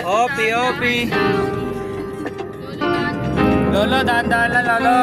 Opi, opi. Lolo, dahan-dahan lang, Lolo.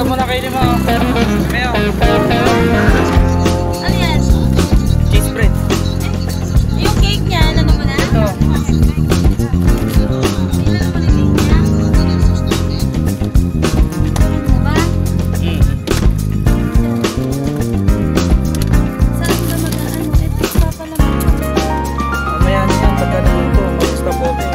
Ito muna kayo mo. Meo. Ano yan? Cheese bread. Yung cake niya, ano mo na? Ito. Diba? Saan ba mag-ano? Ito pa pala mo. Mamaya na yan. Pagka naman ito, mag-stop open.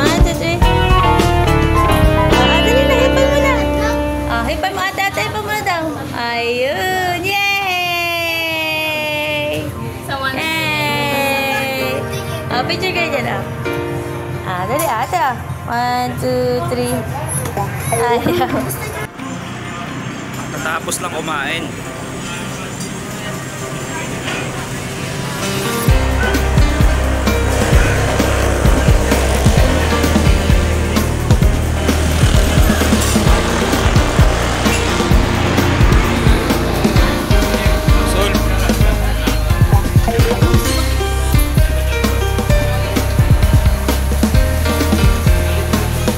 1, 2, 3. Dali na, hipay mo na. Hipay mo ate, hipay mo na daw. Ayun, yay! Yay! Picture kayo dyan, dali ate, 1, 2, 3. Ayaw. Tapos lang kumain.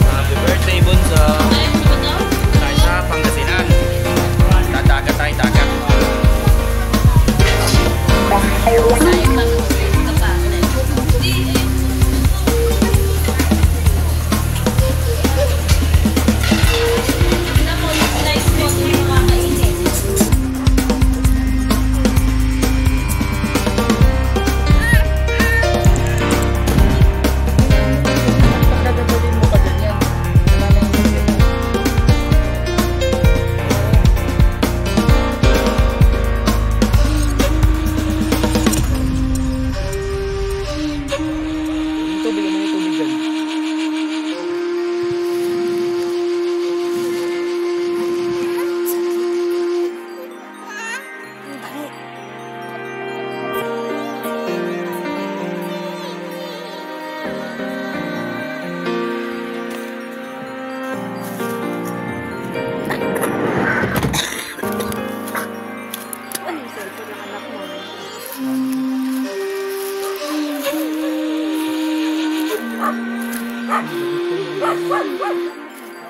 Happy birthday, Bunso. Tayo sa Pangasinan. Dagat tayo, dagat.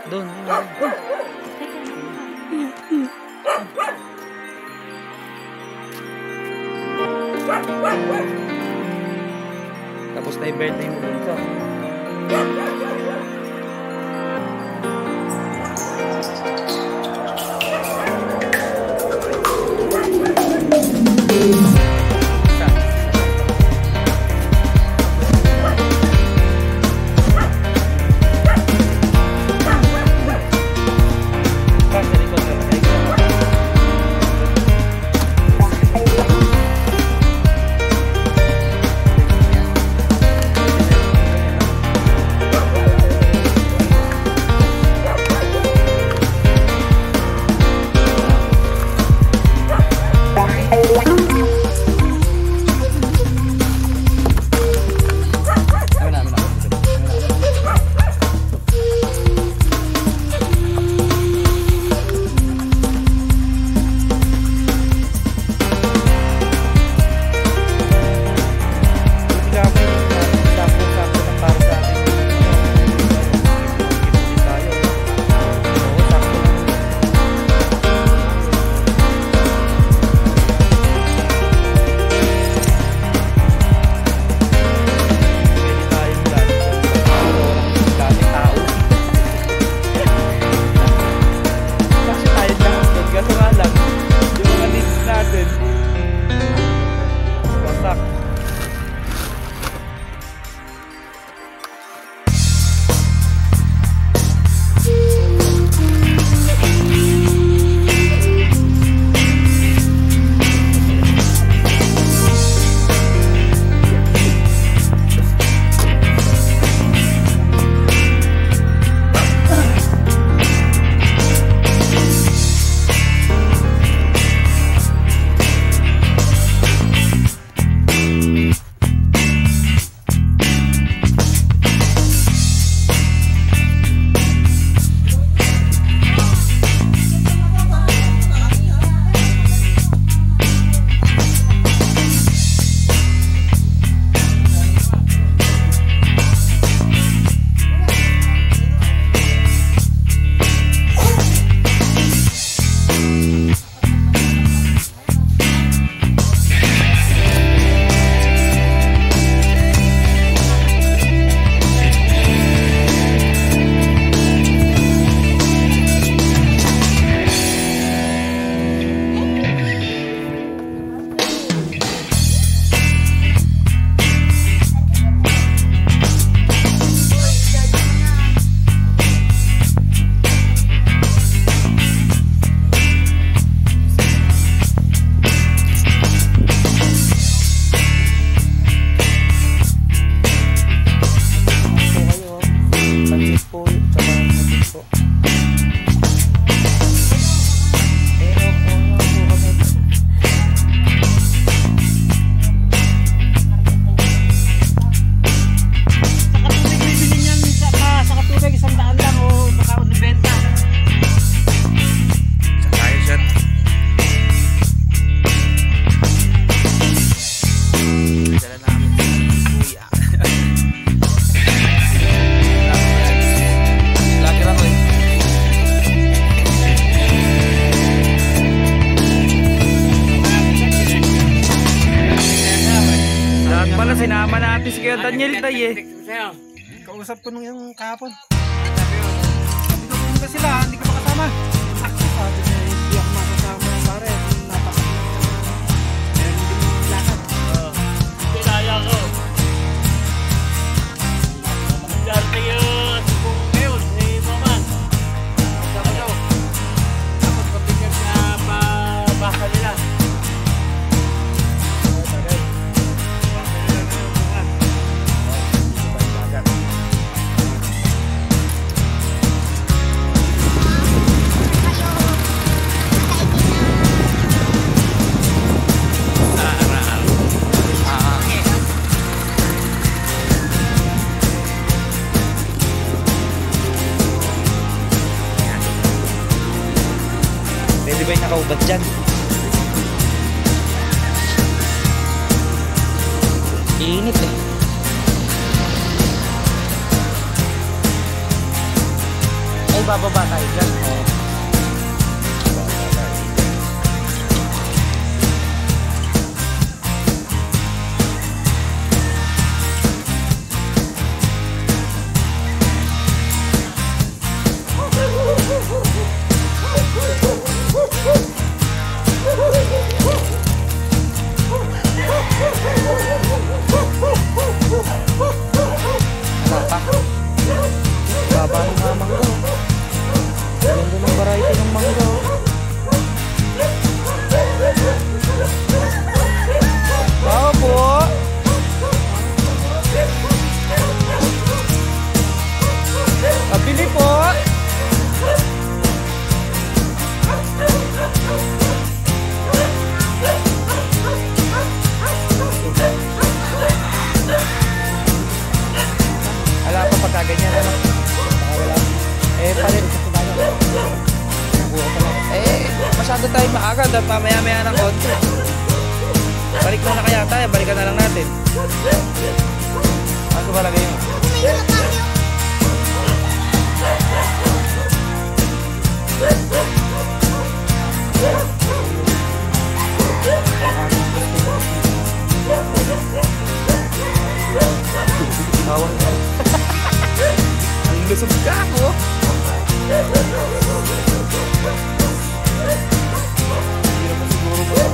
Doon. Tapos na yung birthday mo dun ka. Kuya Daniel tayo eh. Kausap ko nung yung kahapon. Sabi ko pumunta sila, hindi ko makasama. Sabi niya, hindi ako makasama pare. Meron din lakad. Kaya ko. Dati yun, kung ngayon, mama. Sama daw. Dapat pabigyan na baka nila. Pwede ba yung nakaubad dyan? Init eh. Ay, bababa tayo dyan. Oo. Bababa tayo. Ano pa? Baba ng mga mangga. Ganda ng variety ng mangga. Wow po! Pabili po! Wala pa pagkaganyan ano? Wala. Palit sa tayo. Masyado tayo maaga at mamaya-maya ng konti. Balik muna kaya tayo, balikan na lang natin. Ano ba lagay mo? Bawang ka. Ang lusog ka mo. Hindi naman siguro ba?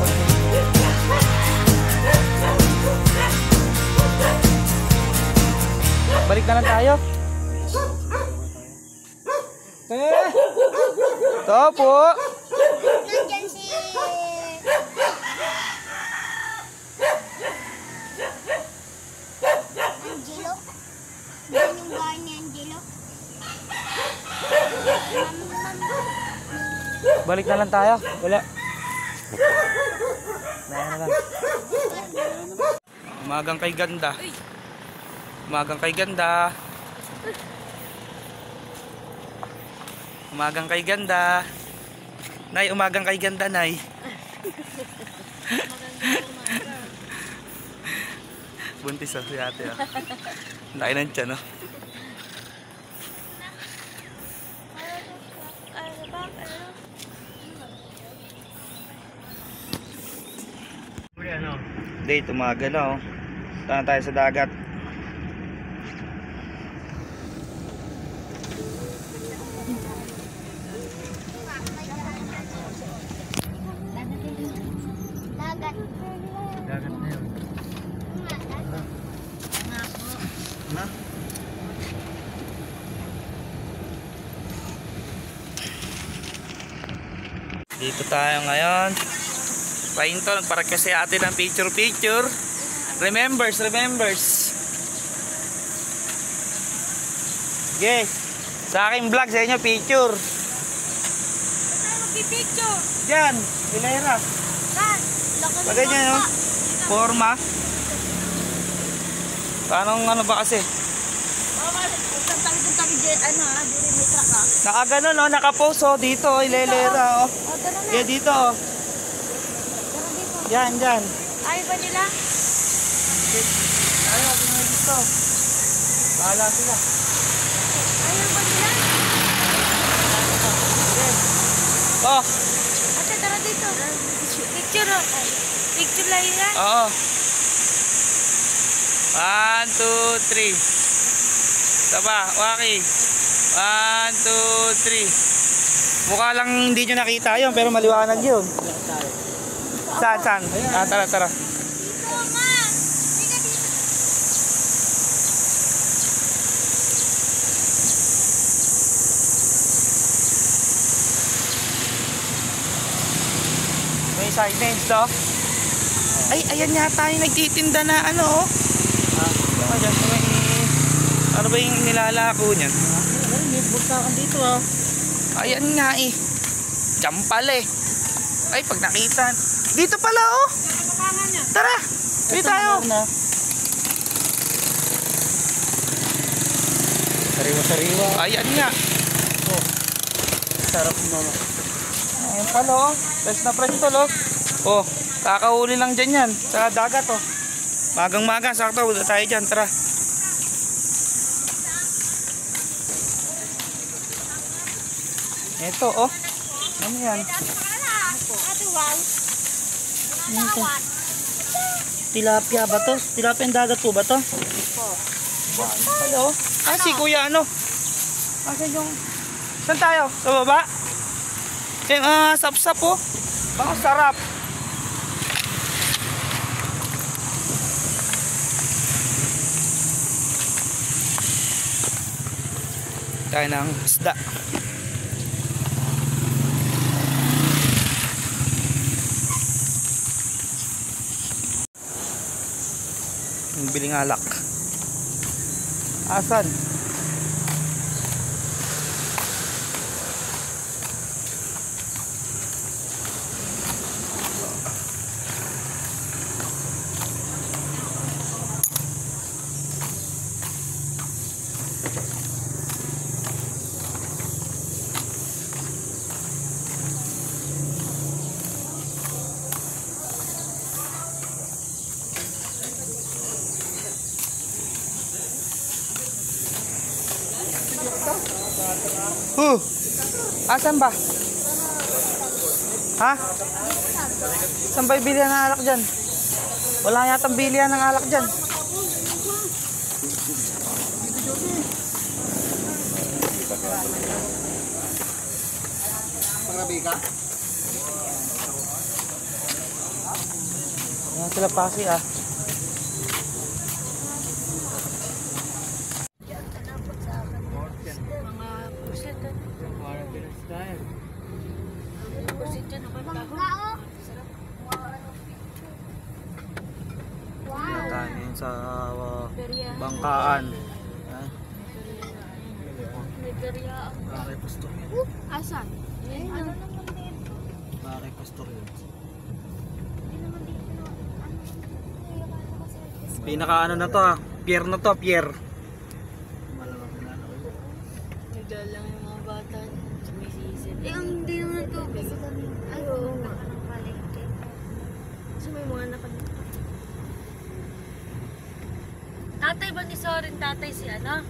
Balik na lang tayo. Ito po. Nandiyan si... Angelo. Yan yung bahay ni Angelo. Balik na lang tayo. Wala. Na lang. Umagang kay ganda. Umagang kay ganda. Umagang kay ganda. Nay, umagang kay ganda, Nay. Buntis si ate. Laki ng tiyan, no? Date, umaga na, oh. Saan tayo sa dagat? Dagat. Dagat na yun. Na? Dito tayo ngayon. Pahinto, nagparak kasi ate ng picture. Remembers. Okay. Sa aking vlog, sa inyo picture. Mag-picture. Diyan, hilera. Saan? Pagay niya, no? Forma. Paano ano ba kasi? Tabi dyan, ano ha? Dito may truck ha? Nakagano, no? Nakapost, oh. Dito, oh, hilera, oh. O, tara na. Yeah, dito, oh. Tara dito. Yan. Ayaw ba nila? Ayaw, tingnan dito. Bahala sila. Ayaw ba nila? Oh, Ate, tara dito. Picture oh. Picture lang yan. oo. 1, 2, 3. Saba, Waki. 1, 2, 3. Mukha lang hindi nyo nakita yun, pero maliwanag yun. Saan? Ah, tara. May signage to. Ay, ayan yata yung nagtitinda na ano, oh. Ano ba yung nilalako niyan? May bursakan dito ah. Ayan nga eh. Diyan pala eh. Ay, pag nakita. Dito pala oh. Tara. Dito tayo. Sariwa. Ayan nga. Oh. Sarap naman. Ayan pala oh. Fresh na fresh tol oh. Oh, kakahuli lang dyan yan. Sa dagat oh. Magang-maga. Sakto. Wala tayo dyan. Tara. Ito oh. Ano yan? Tilapia ba to? Tilapia ang dagat po ba to? Hello? Ah, si Kuya ano? Asan yung... Saan tayo? Sa baba? Yung sap-sap oh. Baka sarap. Tayo ng isda. Yung biling alak. Asan? Asan ba? Ha? Saan ba yung bilihan ng alak dyan? Wala yatang bilihan ng alak dyan. Pangabi ka? Ayan sila pasi ah. Tayo sa bangkaan. Bakit pastor yun? Asan? Ano naman dito? Bakit pastor yun? Pinaka ano na to ah. Pier na to, pier. Naglalang yung mga bata. Sumisisid. Eh, ang hindi naman ito. Ay, oo nga. Kasi may mga Tatay ba ni Sorin? Tatay si ano?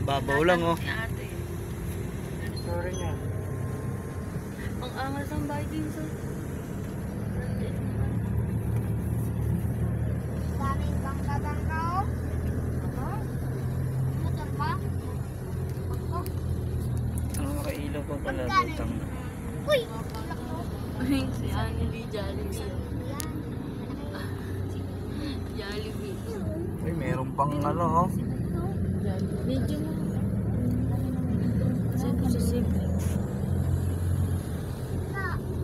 Babaw lang oh. Si ate. Sorry niya. Ang angas ng bahay din sa... Daming bangka-bangka, oh. Motor pa? Ang makailaw pa pala. Butang. Uy! Si Anneli Jollibee. Jollibee. Ay, meron pang ano oh. Medyo mo. Saan ko sisig?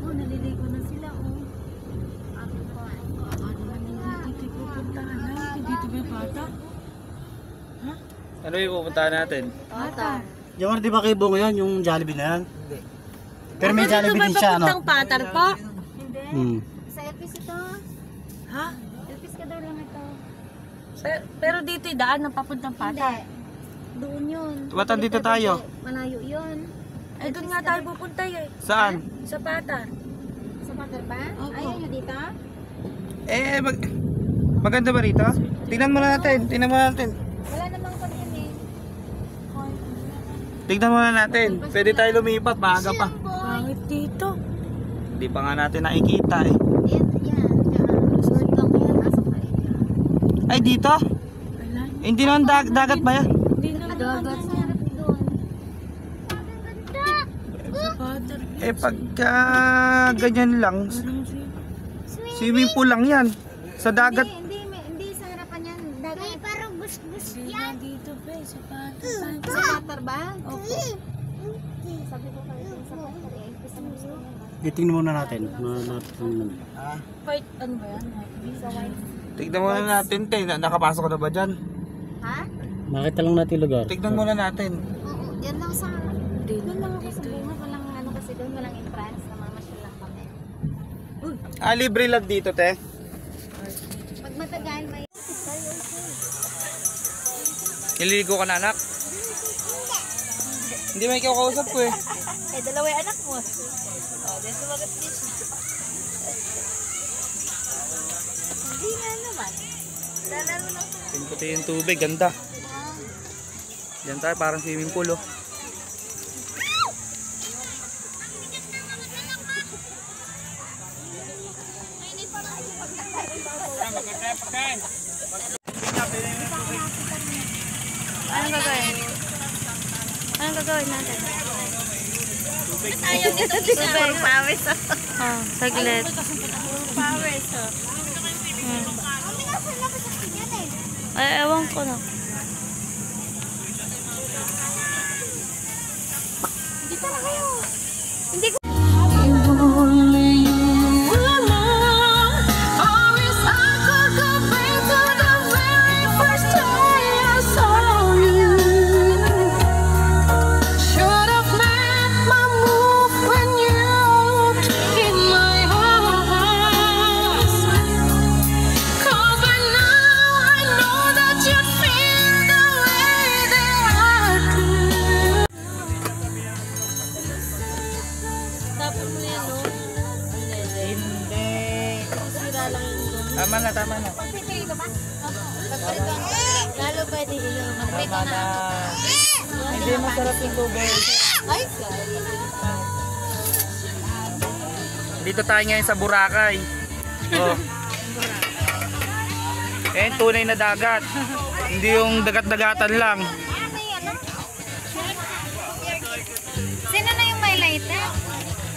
Oh, naliligo na sila, oh. Ano naman yung dito pupuntahan na? Dito ba yung bata? Ano yung pupuntahan natin? Bata. Yung di ba kay Bongo yun? Yung Jollibee na yan? Hindi. Pero may Jollibee din siya, ano? Papuntang patar po? Hindi. Sa Epis ito. Ha? Epis ka daw lang ito. Pero dito yung daan ng papuntang patar. Hindi. Doon yun. Ba't andito tayo? Malayo yun. Eh, doon nga tayo pupunta eh. Saan? Sa patar. Sa Pater pa? Opo. Ayaw nyo dito? Maganda ba rito? Tingnan muna natin. Wala namang kon yun eh. Tignan muna natin. Pwede tayo lumipat. Maaga pa. Pangit dito. Hindi pa nga natin nakikita eh. Yan. Short lang yan. Asa pa yan? Ay, dito? Wala. Hindi naman dagat ba yan? Hindi naman dagat sa harap doon. Sa water. Eh, pagka ganyan lang, Parang swimming pool lang yan. Sa dagat. Hindi sa harapan yan. Dagat. Parang bus-bus hindi na dito pa sa water. Sa water ba? Opo. Sabi ko kayo sa water eh. Gusto mo gusto mo. Itingnan muna natin. Part ano ba yan? Sa white. Tignan muna natin, te. Nakapasok ka na ba dyan? Ha? Makita lang natin yung lugar. Tignan muna natin. Oo. Yan lang sa doon lang ako sa bunga. Walang ano kasi doon. Walang entrance. Namamasyal lang kami. Ah, libre lang dito, te. Pag matagal may... Nililigo ka na, anak? Hindi may kakausap ko eh. Eh, dalawa yung anak mo. Oh, then sumagat din siya. Hindi na naman. Lalaro lang. Puti yung tubig, ganda. Diyan tayo, parang swimming pool, oh. Anong gagawin? Anong gagawin natin? Ayaw dito tubig. Pawis. Oh, saglit. Pawis. Ay, ewan ko na. Dito na kayo. Hindi ko... Tama na, tama na. Lalo pwede iluman. Tama na. Hindi masarap yung tubig. Ay, Dito tayo ngayon sa Boracay. Oh. Eh, tunay na dagat. Hindi yung dagat-dagatan lang. Sino na yung may lighter?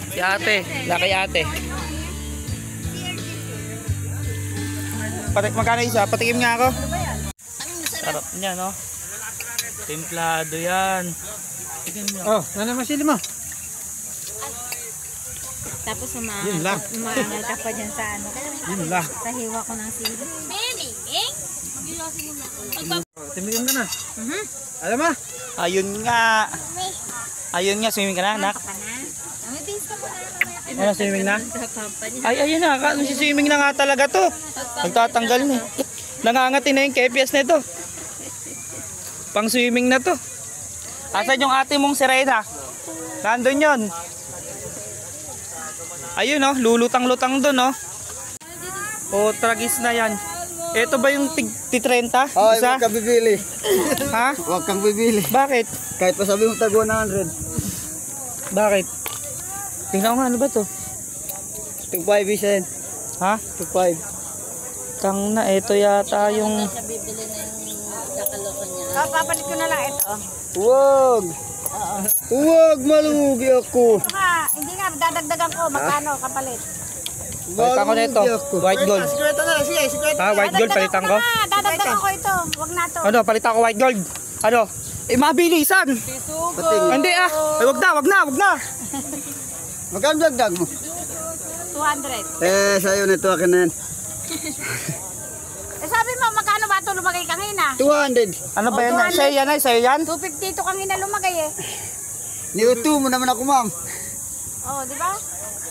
Si ate, laki ate. Magkano isa? Patikim nga ako. Sarap niya, no? Templado yan. Oh, ano naman sili mo? tapos Yun lang. umaangal ka pa dyan sa ano. Yun lang. Sa hiwa ko ng sili. Timigin ka na. Alam mo? Ayun nga. Ayun nga, swimming ka na, anak. May base ka muna. Ano, swimming na? Ay, ayun na. Swimming na nga talaga to. Magtatanggal na. Nangangatin na yung KPS na ito. Pang swimming na to. Asan yung ate mong sirena? Nandun yun. Ayun, oh. Lulutang-lutang dun, oh. Oh, tragis na yan. Ito ba yung tig 30? Ay, Isa? huwag kang bibili. Ha? Huwag kang bibili. Bakit? Kahit pa sabi mo tag 100. Bakit? Tingnan ko nga, ano ba to? Tag 5 isa yan. Ha? Tag 5. Tang na, ito yata yung... Papalit ko na lang ito. Huwag! Huwag, malugi ako. Hindi nga, dadagdagan ko. Magkano kapalit? Palitan ko na ito. White gold. Sikweta na, sige, sikweta. Ha, white gold, palitan ko. Dadagdagan ko ito. Wag na to. Ano, palitan ko white gold. Ano? Eh, mabilisan. Pating. Hindi ah. Ay, wag na, wag na, wag na. Magkano dagdag mo? 200. Eh, sa'yo nito akin na yan. Eh sabi mo, magkano ba ito lumagay kanina? 200. Ano ba yan? Sa'yo yan ay, sa'yo yan? 250 ito kanina lumagay eh. Niuto mo naman ako, ma'am. Oo, di ba?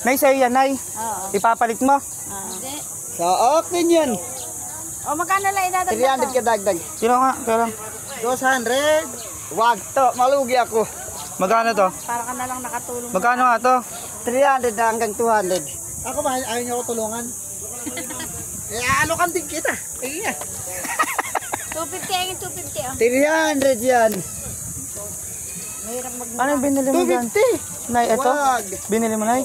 Nay, sa'yo yan ay. Oo. Ipapalit mo. Hindi. Sa akin yan. O magkano lang idadagdag 300 ka dagdag. Sino nga? Kaya lang. 200. Wag to, malugi ako. Magkano to? Para ka na lang nakatulong. Magkano nga to? 300 na hanggang 200. Ako ba, ayaw niyo ako tulungan? Eh, alokan din kita. Eh, 250 ang 250 oh. 300 yan. Mahirap Ano yung binili mo dyan? 250. Nay, eto? Wag. Binili mo, Nay?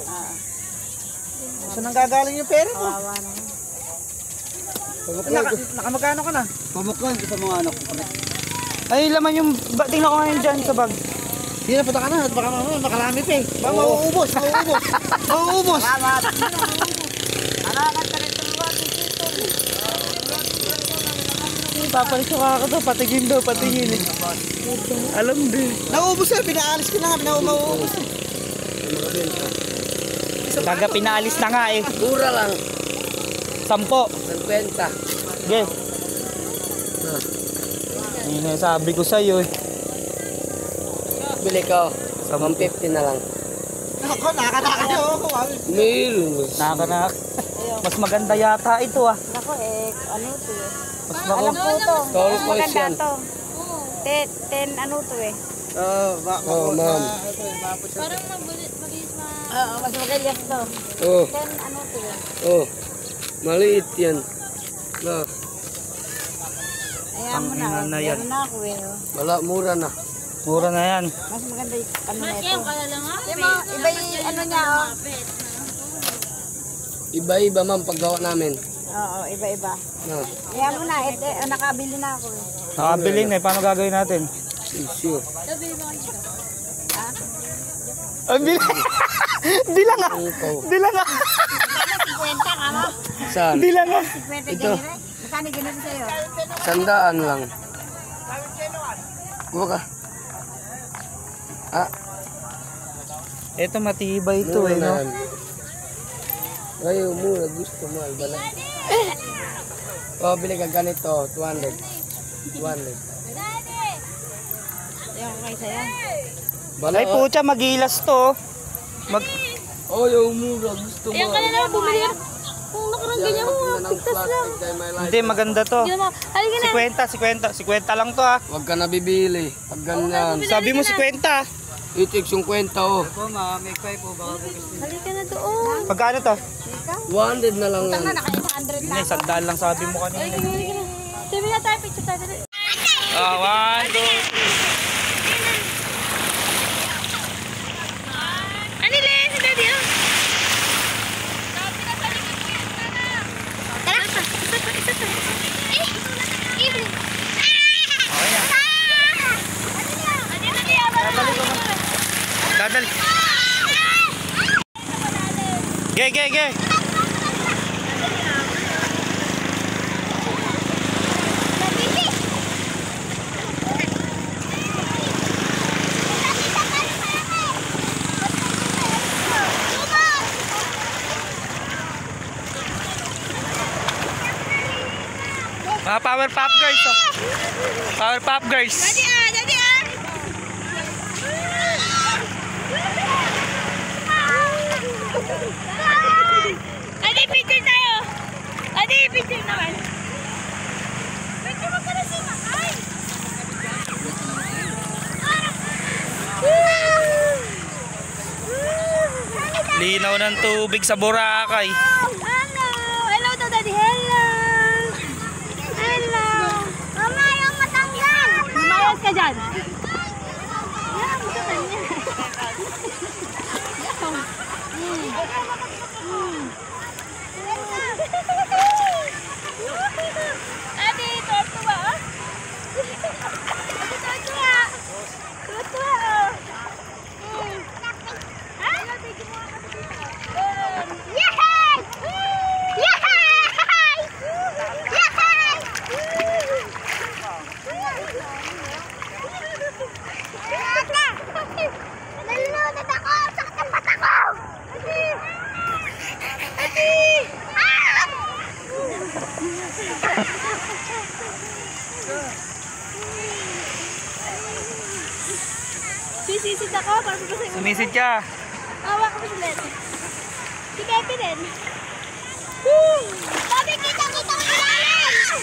Saan nang gagaling yung pera ko? Kawawa naman. Nakamagkano ka na? Pamuklan ko sa mga anak ko. Ay, laman yung... Tingnan ko ngayon dyan sa bag. Hindi na, punta ka na. At baka mamaya makalamit eh. Baka mauubos. Mauubos. Papalis ko to. Patingin daw, patingin eh. Alam din. Nauubos eh. Pinaalis ko na nga. Mauubos eh. Baga pinaalis na nga eh. Mura lang. 10. 50. Yes. Yun ang sabi ko sa'yo eh. Bili ko. 150 na lang. Ako, nakakataka niyo. Meron. Nakakanak. Mas maganda yata ito ah. Nako ano to eh. Mas Alam ko to. Tall Mas boys maganda yan. to. 10 ano to eh. Ma'am. Parang mabilis Oo, mas magalyas to. Oh, 10 ano to eh. oh. Maliit yan. Na, Ayan mo na. Ang ina na yan. Meron na ako eh. Oh. wala, mura na. mura na yan. Mas maganda yung ano na ito. Kaya kaya lang ha. Iba yung ano niya oh. Iba-iba ma'am paggawa namin. Oo, iba-iba. Na, Ayan mo na. Nakabili na ako eh. Nakabili na eh. Paano gagawin natin? issue. Ang bilang. Bilang ah. Ikaw. Bilang ah. 50 ka mo? Saan? Bilang ah. 50 Ito. ganyan eh. Magkano ganito sa'yo? 100 lang. Kuha ka. Ah, Ito matibay ito mura eh na no. yan. Ayaw, mura. Gusto mo, albala. Oh, bili ka ganito. 200. 200. Ayan ko kayo sa'yo. Bala, Ay pucha, magilas to. Mag oh, yung mura. Gusto mo. Ayan ka na naman bumili. Kung nakarang ganyan mo, pigtas lang. hindi maganda to. Hindi naman. Halika na. 50 lang to ah. Huwag ka nabibili. Pag ganyan. Sabi mo 50. Itik yung kwenta oh. Halika na doon. Pagkano to? 200 na lang yan. Na, naka-100 na. Hindi, 100 lang sabi mo kanina. Halika na. Sabi na tayo, picture tayo. Ah, 1, 2, 3. Ano rin? Si Daddy ah. Tara. Isa pa. Dadal. Ge. Mga Power Pop Girls oh. Power Pop Girls. Daddy ah. Daddy, picture tayo. Daddy, picture naman. Picture mo para si Makay. Linaw ng tubig sa Boracay. Hello to Daddy. Hello. Mama, yung matanggal. Lumayas ka dyan. Yan, matanggal niya. Ate, tuwa ah. Tuwa ah. Yay! Nalulunod ako! Sakit ang mata ko! Ate! Sisisid ako para pagkasin mo. Sumisid ka. Awa ko si Len. Si Pepe din. Mami, kita-kita ang ilalim!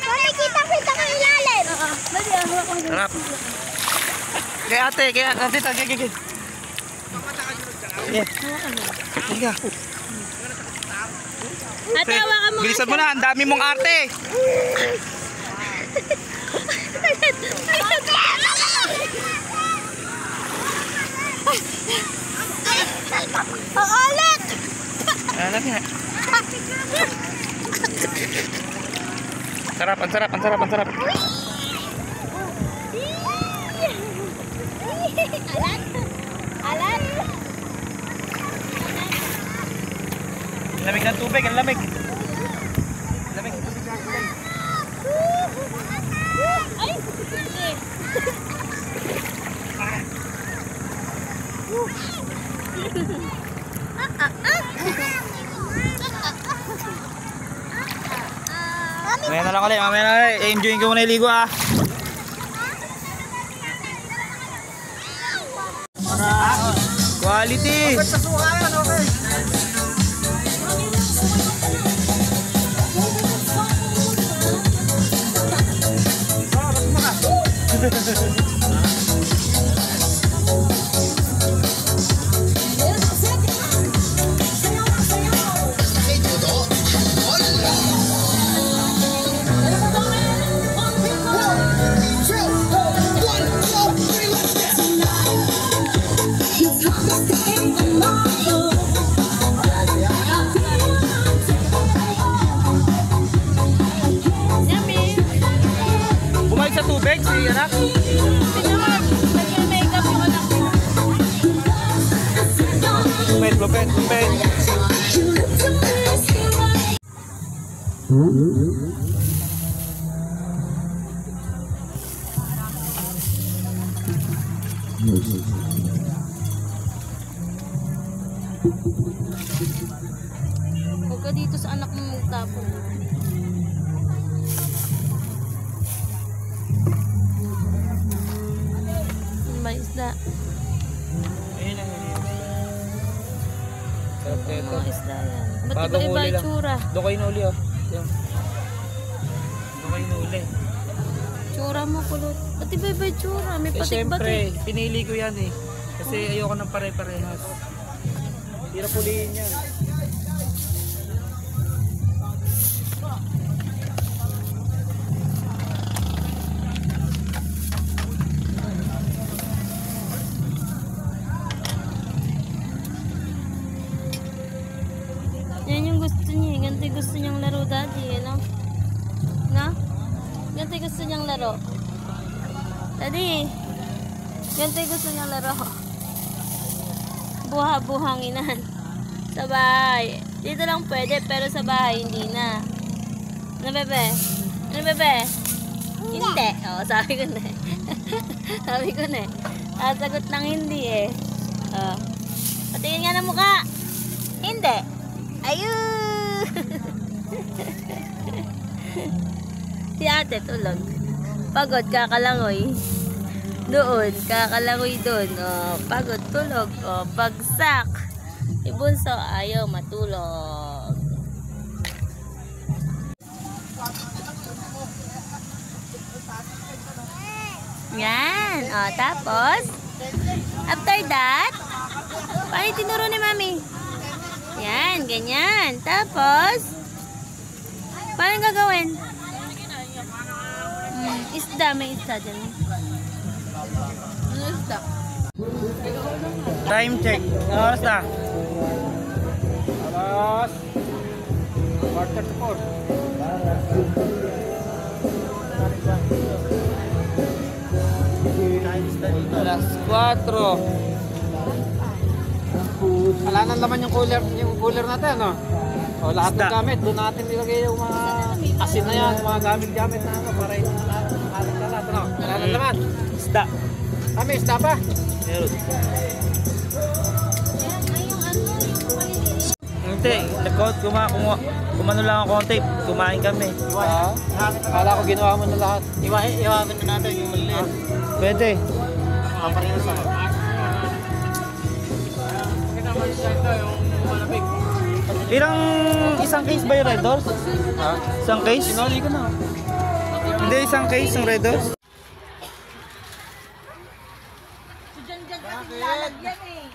Mami, kita-kita ang ilalim! Dali, awa ko dyan. Harap. Kay ate. Kay. Yeah. Sige. Ate, awa ka mo. Bilisan mo na, ang dami mong arte. Ang alat! Alam niya. Sarap, ang sarap, ang sarap, ang sarap. Alat? Alat? Lamig ng tubig, ang lamig. Lamig. Ay! Sige. Mamaya na lang ulit, mamaya na ulit. Enjoyin ko muna yung ligo ah. Quality! Sa suka yan, okay. Bumalik sa tubig si anak. Nag-makeup yung anak ko. Lupet, lupet, lupet. Huwag ka dito sa anak mo magtapon. May isda. Ayun ang sarap nito. Mga isda yan. Ba't Bagong iba-iba huli lang. itsura? Doon kayo nuli oh. Yan. Doon kayo nuli. Tsura mo kulot. Ba't iba-iba itsura? May Eh patik-batik. syempre, pinili ko yan eh. Kasi ayoko ng pare-parehas. Hirap ulihin yan. Yan yung gusto niya. Ganito yung gusto niyang laro daddy. Ano? Na? Ganito yung gusto niyang laro. Daddy. Ganito yung gusto niyang laro. Buha-buhanginan. Sa bahay. Dito lang pwede pero sa bahay hindi na. Ano bebe? Ano bebe? Hindi. Oo, sabi ko na eh. Sabi ko na eh. Sasagot ng hindi eh. Oh. Patingin nga ng mukha. Hindi. Ayun! Si ate tulog. Pagod, kakalangoy. Doon, kakalangoy doon. Oh, pagod, tulog. Oh, bagsak. Si Bunso, ayaw matulog. Yan. Oh, tapos, after that, paano tinuro ni Mami? Yan, ganyan. Tapos, paano gagawin? Isda, may isda dyan. Ano isda? Time check. Ano oras na? Alas. Quarter to 4. Alas 4. Wala nang laman yung cooler natin, no? O lahat ng Isda. gamit, doon natin nilagay yung mga asin na yan, mga gamit na ano, para yung ating lahat, no? Wala nang laman. Isda. Kami, isda pa. Meron. Hindi. Kumano lang ang konti. Kumain kami. Kala ko ginawa mo na lahat. Iwamin na natin yung maliit. Pwede. Kaparin sa Isang case ba yung Red Doors? Ha? Isang case? Sinoli ko na. Hindi, isang case ng Red Doors. Diyan kasi lalagyan eh.